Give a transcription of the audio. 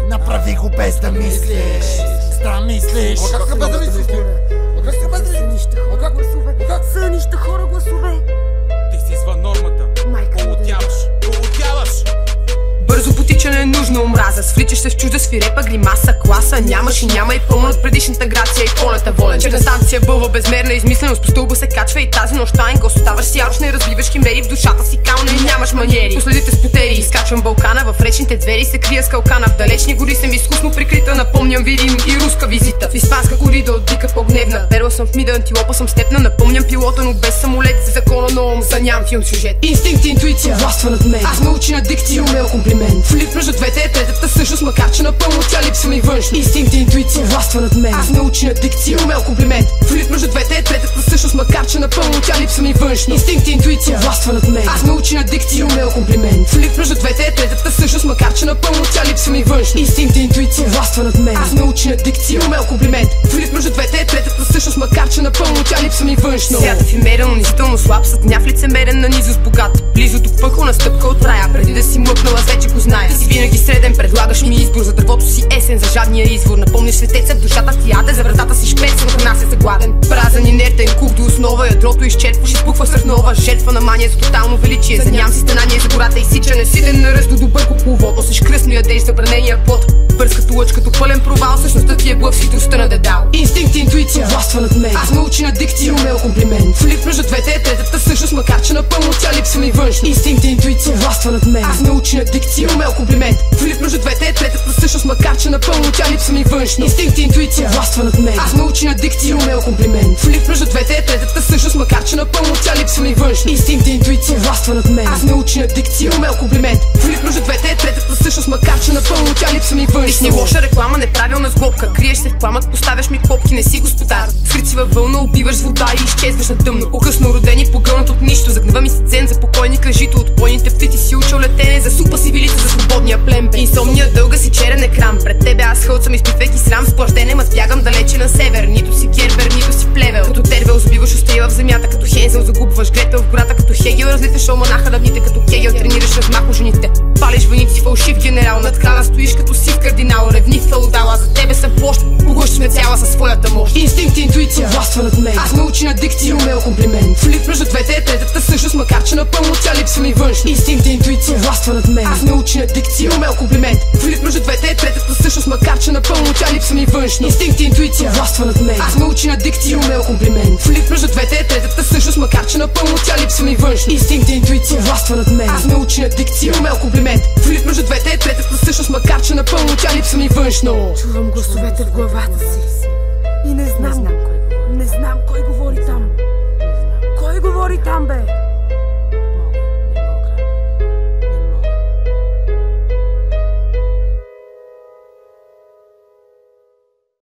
Направи го без да мислиш. Стра мислиш. Как ска без да мислиш? Как ска без да мислиш? Сънища хора гласове. Ти си извън нормата. Полутяваш. Бързо потичане е нужно омраза. Свличаш се в чужда свирепа гримаса. Класа нямаш и няма и пълно от предишната грация и полета волен. Черна станция бълва безмерна измисленост. По стълба се качва и тази нощ тайн гост. Оставаш си яростна и разбиваш химери. В душата си кална и нямаш маниери. Последите с потери. Изкачвам Балкана. В речните двери се крия с калкана. В далечни гори съм изкусно прикрита. Напомням Видим и руска визита. В испанска корида от дика по-гневна. Перла съм в мида, антилопа съм степна. Напомням пилота, но без самолет. За закона на ом, за ням филм сюжет. Инстинкт и интуиция властва над мен. Аз ме учи на дикция, умел комплимент. Флип между двете е третата същност, макар че напълно тя липсва ми външно. Инстинкт и интуиция властва над мен. Аз ме учи на дикция, умел комплимент. Флип между двете е третата същност, макар че напълно тя липсва ми външно. Инстинкт и интуиция властва над мен. Аз ме учи на дикция, умел комплимент. Флип между двете е третата същност, макар че напълно тя липсва ми външно. Инстинкт и интуиция властва над мен. Аз ме учи на дикция, умел комплимент. Флип между двете е третата същност, макар че напълно тя липсва ми външно. Сята ефемерен, унизително слаб, с гняв лицемерен, на низо с богат. Близо до пъхлна стъпка от рая, преди да си млъкнала, вече го знаеш. Ти си винаги среден, предлагаш ми избор. За дървото си есен, за жадния извор. Напомниш светеца, в душата си яде, за вратата си шпец, в нас е гладен. Празен инертен кух до основа, ядрото изчерпваш, избухва свръхнова. Жертва на мания за тотално величие. За ням си стенание, за гората изсичане. Силен наръст до добър купловод, носиш кръсно ядеш забранения плод. Бърз като лъч, като пълен провал, същността ти е блъв с хитростта на дедал. Инстинкт и интуиция властва над мен. Аз ме учи на дикция, умел комплимент. Флип между двете е третата същност, макар че напълно тя липсва ми външно. Инстинкт и интуиция властва над мен. Аз ме учи на дикция, умел комплимент. Флип между двете е третата същност, макар че напълно тя липсва ми външно. Инстинкт и интуиция властва над мен. Аз ме учи на дикция, умел комплимент. Флип между двете е третата същност, макар че напълно тя липсва ми външно. Инстинкт и интуиция властва над мен. Аз ме учи на дикция, умел комплимент. Флип между двете е третата същност, макар че напълно тя липсва ми външно. Лоша реклама, неправилна сглобка. Криеш се в пламък, поставяш ми копки, не си господар. Скрит си във вълна, убиваш с вода и изчезваш на тъмно. По-късно родени, погълнат от нищо. За гнева ми си цен, за покойника жито. От бойните птици си учил летене, за супа си вилица, за свободния плембе. Инсомния дълга си черен екран. Пред тебе аз хълцам, изпитвайки срам. С плащене ма бягам далече на север. Нито си Кербер, нито си плевел. Като тервел забиваш острия в земята. Като Хензел загубваш Гретел в гората. Като Хегел разлиташ омонаха на дните. Като Кегел тренираш размах у жените. Палиш войници, фалшив генерал. Над крана стоиш като сив кардинал. Ревнив феодал, за тебе съм площ. Поглъщаш ме цяла със своята мощ. Инстинкт и интуиция властва над мен. Аз ме учи на дикция, умел комплимент. Флип между двете е третата същност, макар че напълно тя липсва ми външно. Инстинкт и интуиция властва над мен. Аз ме учи на дикция, умел комплимент. Флип между двете е третата същност, макар че напълно тя липсва ми външно. Инстинкт и интуиция властва над мен. Аз ме учи на дикция, умел комплимент. Флип между двете е третата същност, макар че напълно тя липсва ми външно. Инстинкт и интуиция властва над мен. Аз ме учи на дикция, умел комплимент. Флип между двете е третата същност, макар че напълно тя липсва ми външно. Чувам гласовете в главата си и не знам кой говори там. Кой говори там, бе?